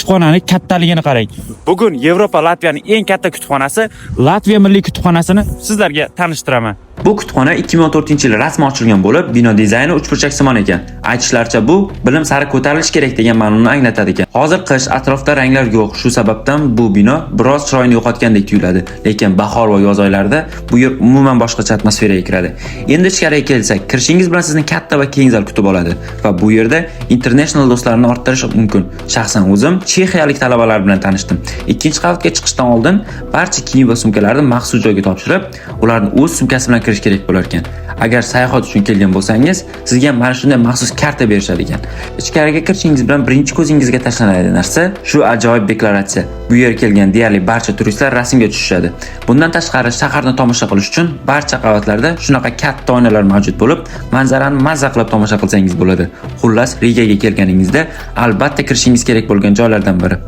kutubxonaning kattaligini qarang. Bugun Yevropa Latviyaning eng katta kutubxonasi Latviya Milliy kutubxonasini sizlarga tanishtiraman. Bu kutubxona 2014-yil rasman ochilgan bo'lib, bino dizayni uchburchaksimon ekan. Aytishlaricha bu bilim sari ko'tarilish kerak degan ma'noni anglatadi ekan. Hozir qish, atrofda ranglar yo'q. Shu sababdan bu bino biroz chiroyini yo'qotgandek tuyuladi. Lekin bahor va yoz oylarida bu yer umuman boshqacha atmosferaga kiradi. Endi ichkariga kelsak, kirishingiz bilan sizni katta va keng zal kutib oladi va bu yerda international do'stlarni orttirish mumkin. Shaxsan o'zim chexiyalik talabalar bilan tanishdim. Ikkinchi qavatga chiqishdan oldin barcha kiyim va sumkalarni maxsus joyga topshirib, ularni o'z sumkasi bilan kirish kerak bo'lar ekan. Agar sayohat uchun kelgan bo'lsangiz, sizga mana shunday maxsus karta berishadi ekan. Ichkariga kirishingiz bilan birinchi ko'zingizga tashlanadigan narsa shu ajoyib deklaratsiya. Bu yerga kelgan deyarli barcha turistlar rasmga tushishadi. Bundan tashqari shaharni tomosha qilish uchun barcha qavatlarda shunaqa katta oynalar mavjud bo'lib, manzarani mazza qilib tomosha qilsangiz bo'ladi. Xullas, Rigaga kelganingizda albatta kirishingiz kerak bo'lgan joylardan biri.